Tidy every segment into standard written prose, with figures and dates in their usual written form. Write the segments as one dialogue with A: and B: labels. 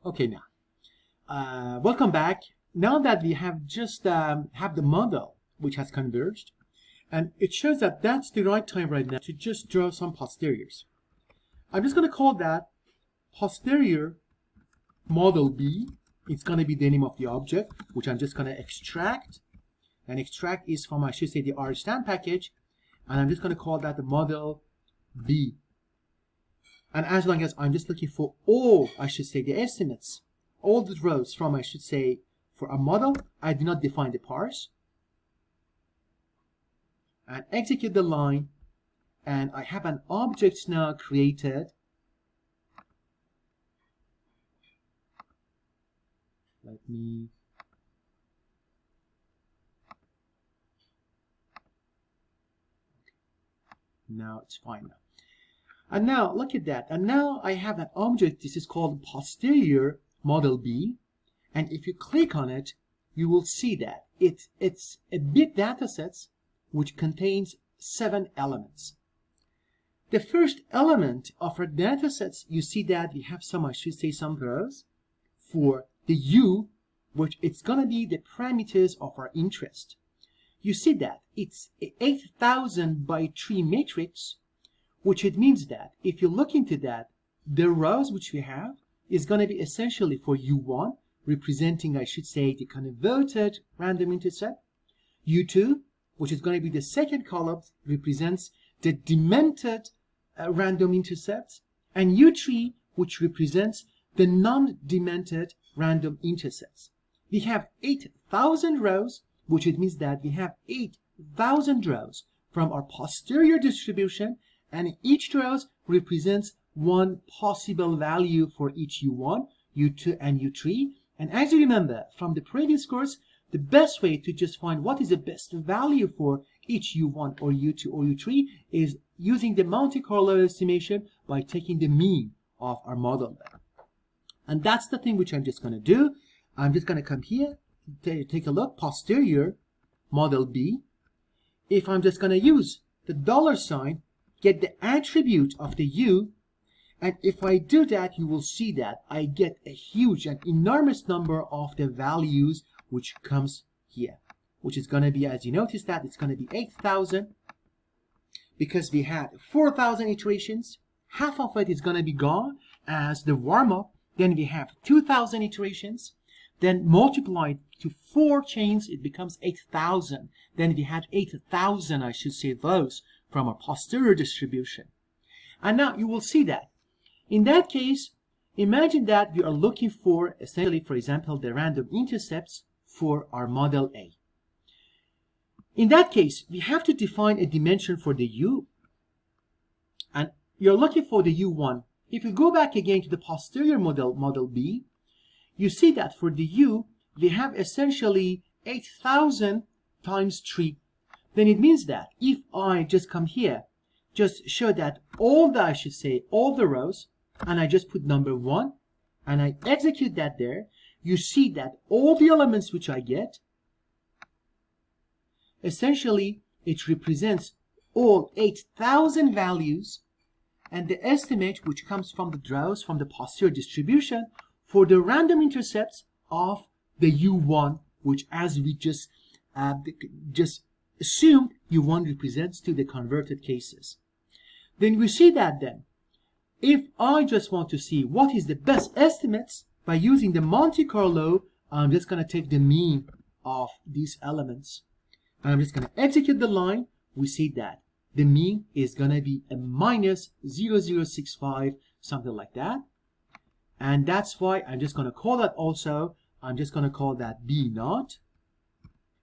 A: Okay, now, welcome back. Now that we have just have the model which has converged, and it shows that that's the right time right now to just draw some posteriors. I'm just going to call that posterior model B. It's going to be the name of the object, which I'm just going to extract. And extract is from, I should say, the R-stand package. And I'm just going to call that the model B. And as long as I'm just looking for all, I should say, the estimates, all the rows from, I should say, for a model, I do not define the parse. And execute the line. And I have an object now created. Let me... Now it's fine now. And now look at that. And now I have an object. This is called posterior model B. And if you click on it, you will see that it's a big data set which contains 7 elements. The first element of our data sets, you see that we have some, I should say, some rows for the U, which it's going to be the parameters of our interest. You see that it's 8,000 by 3 matrix, which it means that if you look into that, the rows which we have is going to be essentially for U1, representing, I should say, the converted random intercept. U2, which is going to be the second column, represents the demented random intercepts. And U3, which represents the non-demented random intercepts. We have 8,000 rows, which it means that we have 8,000 rows from our posterior distribution, and each row represents one possible value for each U1, U2, and U3. And as you remember from the previous course, the best way to just find what is the best value for each U1 or U2 or U3 is using the Monte Carlo estimation by taking the mean of our model. And that's the thing which I'm just going to do. I'm just going to come here, take a look, posterior model B. If I'm just going to use the $sign, get the attribute of the U, and if I do that, you will see that I get a huge and enormous number of the values which comes here, which is going to be, as you notice that, it's going to be 8,000 because we had 4,000 iterations. Half of it is going to be gone as the warm-up. Then we have 2,000 iterations. Then multiplied to 4 chains, it becomes 8,000. Then we had 8,000, I should say, those from our posterior distribution. And now you will see that. In that case, imagine that we are looking for, essentially, for example, the random intercepts for our model A. In that case, we have to define a dimension for the U. And you're looking for the U1. If you go back again to the posterior model B, you see that for the U, we have essentially 8,000 times 3. Then it means that if I just come here, just show that all the, I should say, all the rows, and I just put number 1, and I execute that there, you see that all the elements which I get, essentially, it represents all 8,000 values, and the estimate which comes from the rows from the posterior distribution for the random intercepts of the U1, which as we just assumed, U1 represents to the converted cases. Then we see that then, if I just want to see what is the best estimates by using the Monte Carlo, I'm just going to take the mean of these elements. And I'm just going to execute the line. We see that the mean is going to be a minus 0.0065, something like that. And that's why I'm just going to call that also, I'm just going to call that B naught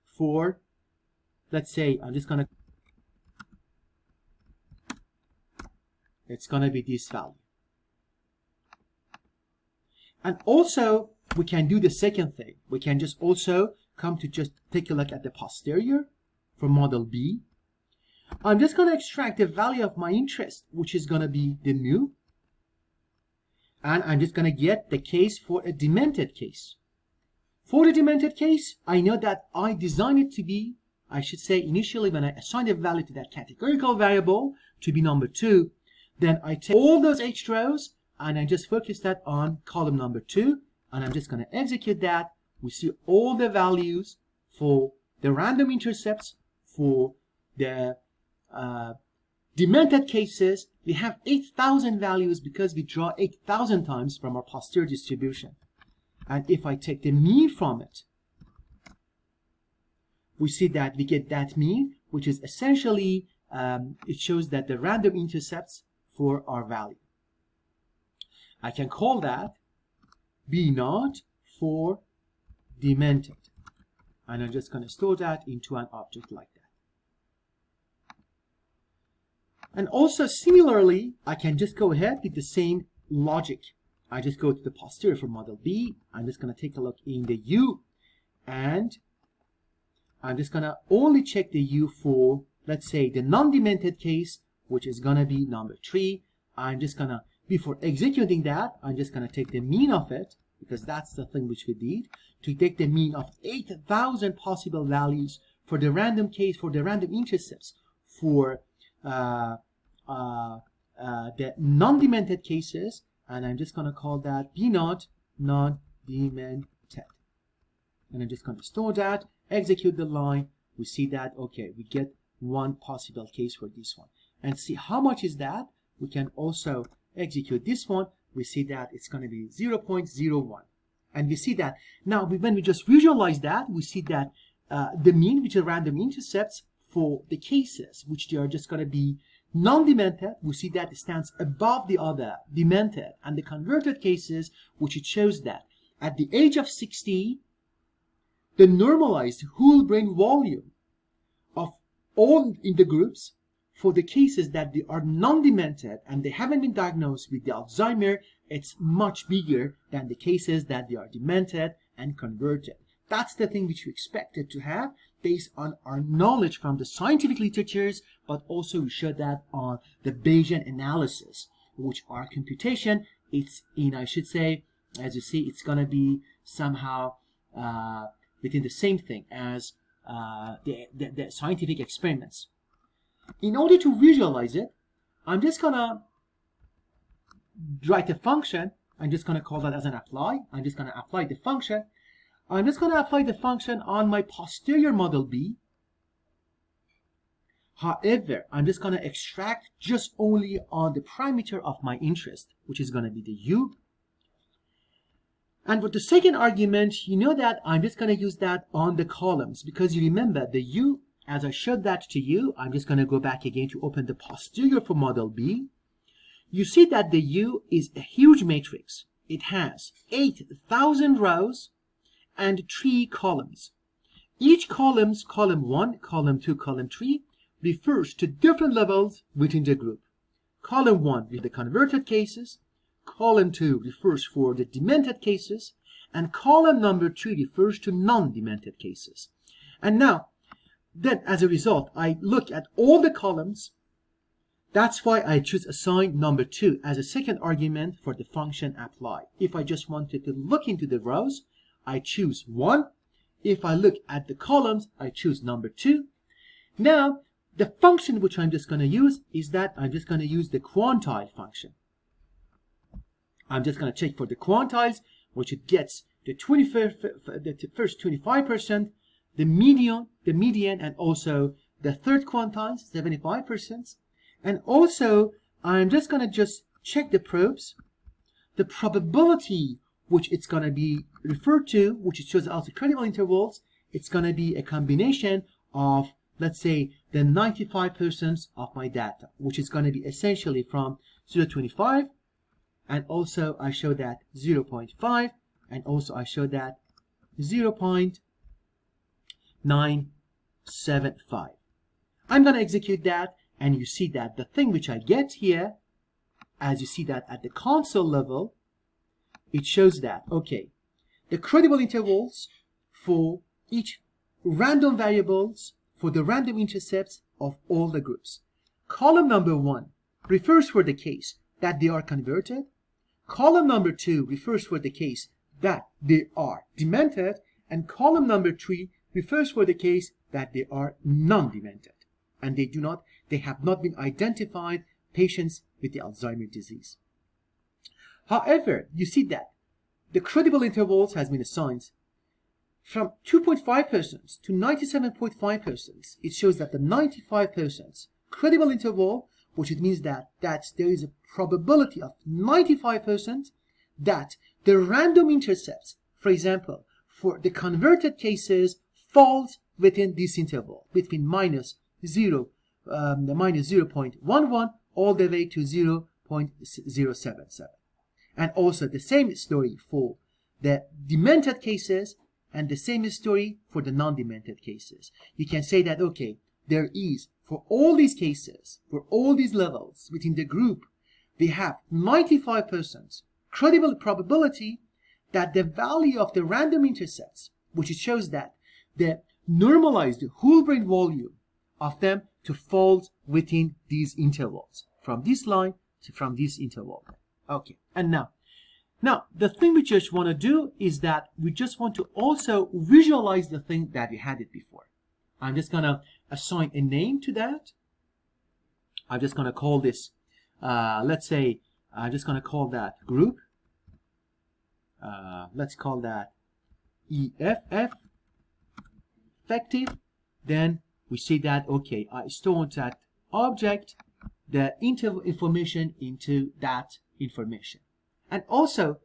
A: for, let's say, I'm just going to, it's going to be this value. And also, we can do the second thing. We can just also come to just take a look at the posterior for model B. I'm just going to extract the value of my interest, which is going to be the mu. And I'm just going to get the case for a demented case. For the demented case, I know that I designed it to be, I should say initially when I assigned a value to that categorical variable to be number 2, then I take all those H rows and I just focus that on column number 2 and I'm just going to execute that. We see all the values for the random intercepts for the demented cases. We have 8,000 values because we draw 8,000 times from our posterior distribution. And if I take the mean from it, we see that we get that mean, which is essentially, it shows that the random intercepts for our value. I can call that B0 for demented. And I'm just going to store that into an object like that. And also similarly, I can just go ahead with the same logic. I just go to the posterior for model B. I'm just going to take a look in the U, and I'm just going to only check the U for, let's say, the non-demented case, which is going to be number 3. I'm just going to, before executing that, I'm just going to take the mean of it, because that's the thing which we did, to take the mean of 8,000 possible values for the random case, for the random intercepts, for the non-demented cases, and I'm just going to call that B0 non-demented. And I'm just going to store that, execute the line. We see that, okay, we get one possible case for this one. And see how much is that? We can also execute this one. We see that it's going to be 0.01. And we see that now when we just visualize that, we see that the mean, which are random intercepts for the cases, which they are just going to be non-demented, we see that it stands above the other demented and the converted cases, which it shows that at the age of 60, the normalized whole brain volume of all in the groups for the cases that they are non-demented and they haven't been diagnosed with the Alzheimer, it's much bigger than the cases that they are demented and converted. That's the thing which we expected to have based on our knowledge from the scientific literatures, but also we showed that on the Bayesian analysis, which our computation, it's in, I should say, as you see, it's going to be somehow within the same thing as the scientific experiments. In order to visualize it, I'm just going to write a function. I'm just going to call that as an apply. I'm just going to apply the function. I'm just going to apply the function on my posterior model B. However, I'm just going to extract just only on the parameter of my interest, which is going to be the U. And with the second argument, you know that I'm just going to use that on the columns, because you remember the U, as I showed that to you, I'm just going to go back again to open the posterior for model B. You see that the U is a huge matrix. It has 8,000 rows and 3 columns. Each column 1, column 2, column 3, refers to different levels within the group. Column 1 with the converted cases, column 2 refers for the demented cases, and column number 3 refers to non-demented cases. And now, then as a result, I look at all the columns. That's why I choose assign number 2 as a second argument for the function apply. If I just wanted to look into the rows, I choose 1. If I look at the columns, I choose number 2. Now, the function which I'm just going to use is that I'm just going to use the quantile function. I'm just going to check for the quantiles, which it gets the first 25%, the median, and also the third quantile, 75%. And also, I'm just going to just check the probes, the probability which it's going to be referred to, which it shows also credible intervals. It's going to be a combination of, let's say, the 95% of my data, which is going to be essentially from 0 to 25. And also I show that 0.5, and also I show that 0.975. I'm going to execute that, and you see that the thing which I get here, as you see that at the console level, it shows that, okay, the credible intervals for each random variables for the random intercepts of all the groups. Column number 1 refers for the case that they are converted. Column number 2 refers for the case that they are demented. And column number 3 refers for the case that they are non-demented. And they have not been identified patients with the Alzheimer's disease. However, you see that the credible intervals has been assigned from 2.5% to 97.5%. It shows that the 95% credible interval, which it means that there is a probability of 95% that the random intercepts, for example, for the converted cases, falls within this interval, between minus 0.11 all the way to 0.077. And also the same story for the demented cases and the same story for the non-demented cases. You can say that, okay, there is, for all these cases, for all these levels within the group, we have 95% credible probability that the value of the random intercepts, which it shows that the normalized whole brain volume of them to fall within these intervals, from this line to from this interval. Okay, and now the thing we just want to do is that we just want to also visualize the thing that we had it before. I'm just going to assign a name to that. I'm just going to call this, let's say, I'm just going to call that group. Let's call that EFF, effective. Then we see that, okay, I store that object, the information into that information. And also,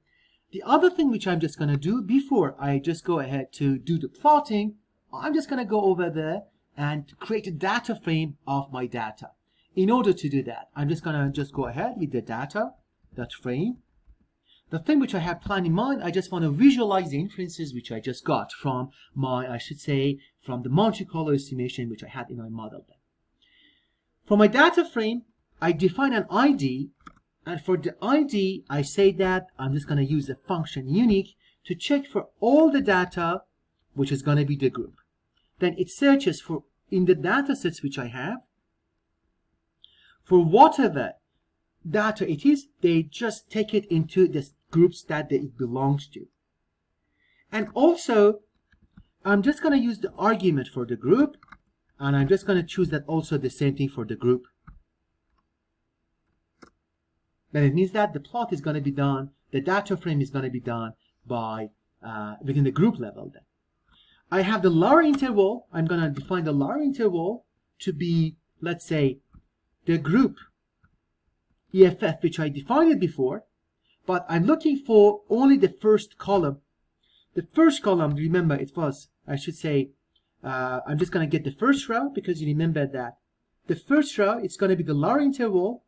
A: the other thing which I'm just going to do before I just go ahead to do the plotting, I'm just going to go over there and create a data frame of my data. In order to do that, I'm just going to just go ahead with the data, that frame. The thing which I have planned in mind, I just want to visualize the inferences which I just got from my, I should say, from the Monte Carlo estimation which I had in my model. For my data frame, I define an ID, and for the ID, I say that I'm just going to use the function unique to check for all the data, which is going to be the group. Then it searches for, in the data sets which I have, for whatever data it is, they just take it into the groups that it belongs to. And also, I'm just going to use the argument for the group, and I'm just going to choose that also the same thing for the group. Then it means that the plot is going to be done, the data frame is going to be done by within the group level. Then I have the lower interval. I'm going to define the lower interval to be, let's say, the group EFF, which I defined it before, but I'm looking for only the first column. The first column, remember, it was, I should say, I'm just going to get the first row, because you remember that the first row, it's going to be the lower interval,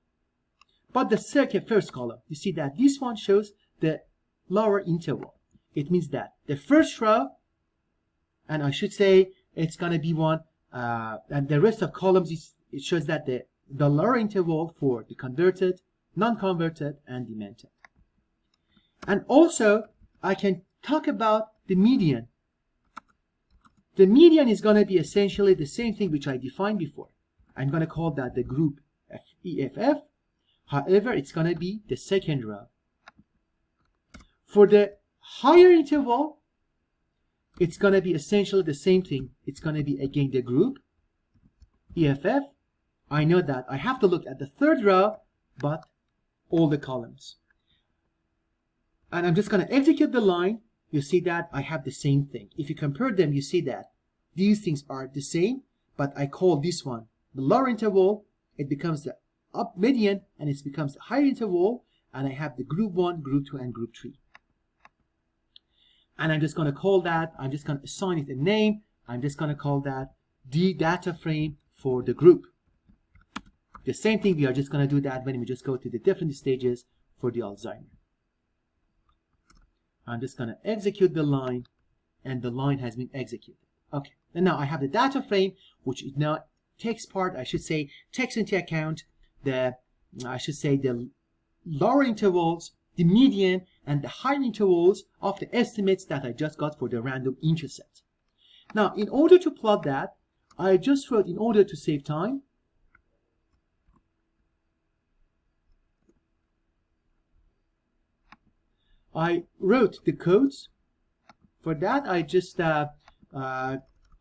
A: but the second first column, you see that this one shows the lower interval. It means that the first row, and I should say it's going to be one, and the rest of columns, it shows that the lower interval for the converted, non-converted, and demented. And also, I can talk about the median. The median is going to be essentially the same thing which I defined before. I'm going to call that the group EFF. However, it's going to be the second row. For the higher interval, it's going to be essentially the same thing. It's going to be again the group EFF. I know that I have to look at the third row, but all the columns. And I'm just going to execute the line. You see that I have the same thing. If you compare them, you see that these things are the same, but I call this one the lower interval. It becomes the up median, and it becomes the higher interval, and I have the group 1, group 2, and group 3. And I'm just going to call that, I'm just going to assign it a name. I'm just going to call that the data frame for the group. The same thing, we are just going to do that when we just go to the different stages for the Alzheimer. I'm just going to execute the line, and the line has been executed. Okay, and now I have the data frame, which now takes part, I should say, takes into account the, I should say, the lower intervals, the median, and the higher intervals of the estimates that I just got for the random intercept. Now, in order to plot that, I just wrote, in order to save time, I wrote the codes. For that, I just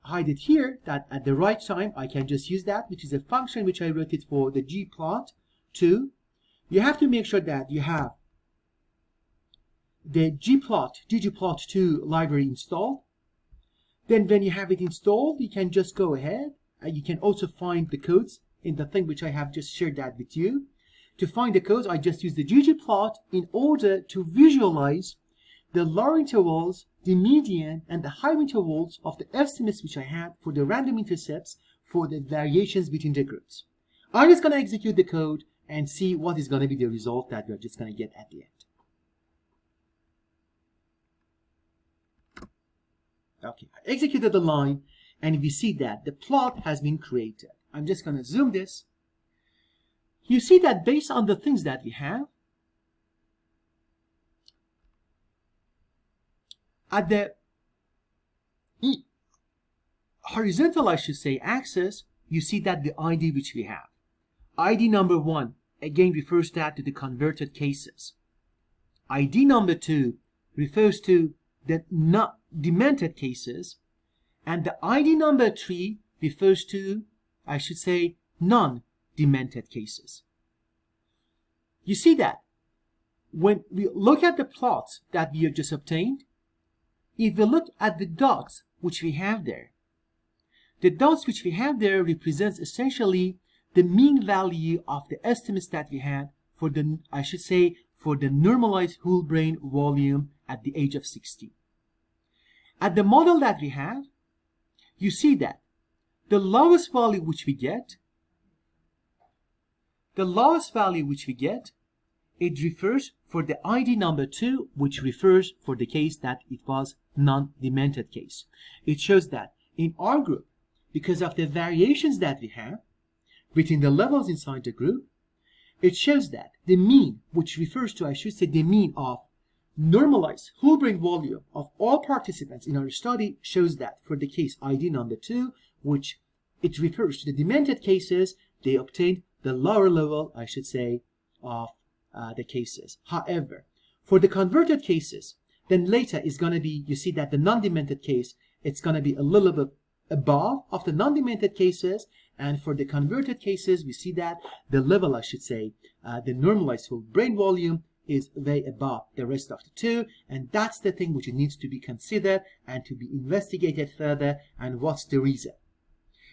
A: hide it here, that at the right time I can just use that, which is a function which I wrote it for the gplot2. You have to make sure that you have the ggplot2 library installed. Then when you have it installed, you can just go ahead and you can also find the codes in the thing which I have just shared that with you. To find the codes, I just use the ggplot in order to visualize the lower intervals, the median, and the higher intervals of the estimates which I had for the random intercepts for the variations between the groups. I'm just going to execute the code and see what is going to be the result that we're just going to get at the end. Okay, I executed the line, and we see that the plot has been created. I'm just going to zoom this. You see that based on the things that we have, at the horizontal, I should say, axis, you see that the ID which we have. ID number 1, again, refers that to the converted cases. ID number 2 refers to the not demented cases. And the ID number 3 refers to, I should say, non-demented cases. You see that when we look at the plots that we have just obtained, if we look at the dots which we have there, the dots which we have there represents essentially the mean value of the estimates that we had for the, I should say, for the normalized whole brain volume at the age of 60. At the model that we have, you see that the lowest value which we get, it refers for the ID number 2, which refers for the case that it was non-demented case. It shows that in our group, because of the variations that we have between the levels inside the group, it shows that the mean, which refers to, I should say, the mean of normalized whole brain volume of all participants in our study, shows that for the case ID number 2, which it refers to the demented cases, they obtained the lower level, I should say, of the cases. However, for the converted cases, then later is going to be, you see that the non-demented case, it's going to be a little bit above of the non-demented cases, and for the converted cases, we see that the level, I should say, the normalized whole brain volume is way above the rest of the two, and that's the thing which needs to be considered and to be investigated further, and what's the reason.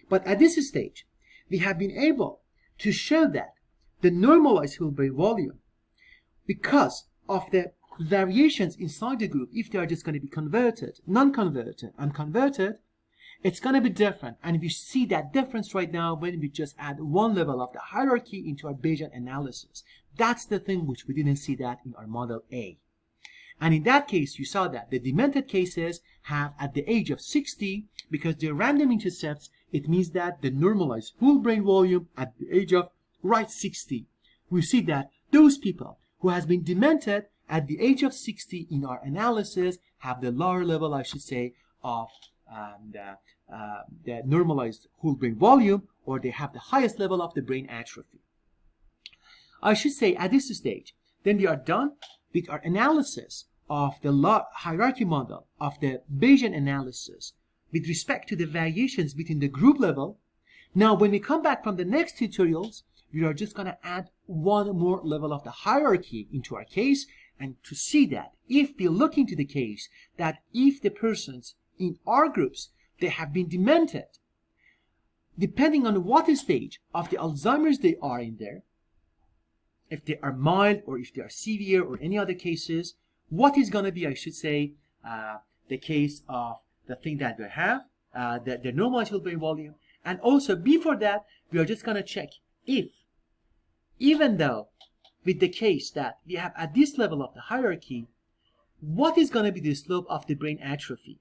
A: But at this stage, we have been able to show that the normalized whole brain volume, because of the variations inside the group, if they are just going to be converted, non-converted, and converted, it's going to be different. And we see that difference right now when we just add one level of the hierarchy into our Bayesian analysis. That's the thing which we didn't see that in our model A. And in that case, you saw that the demented cases have at the age of 60, because they're random intercepts, it means that the normalized whole brain volume at the age of right 60. We see that those people who has been demented at the age of 60 in our analysis have the lower level, I should say, of the normalized whole brain volume, or they have the highest level of the brain atrophy. I should say at this stage, then we are done with our analysis of the hierarchy model of the Bayesian analysis with respect to the variations between the group level. Now, when we come back from the next tutorials, we are just going to add one more level of the hierarchy into our case, and to see that if we look into the case that if the persons in our groups, they have been demented, depending on what stage of the Alzheimer's they are in there, if they are mild or if they are severe or any other cases, what is going to be, I should say, the case of the thing that they have, the normalized whole brain volume. And also before that, we are just going to check if, even though with the case that we have at this level of the hierarchy, what is going to be the slope of the brain atrophy?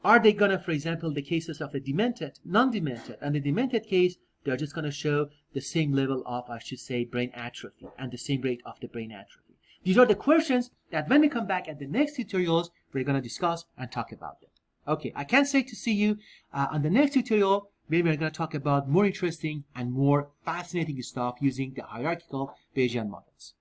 A: Are they going to, for example, the cases of the demented, non-demented, and the demented case, they are just going to show the same level of, I should say, brain atrophy and the same rate of the brain atrophy. These are the questions that when we come back at the next tutorials, we're going to discuss and talk about them. Okay, I can't wait to see you on the next tutorial, where we're going to talk about more interesting and more fascinating stuff using the hierarchical Bayesian models.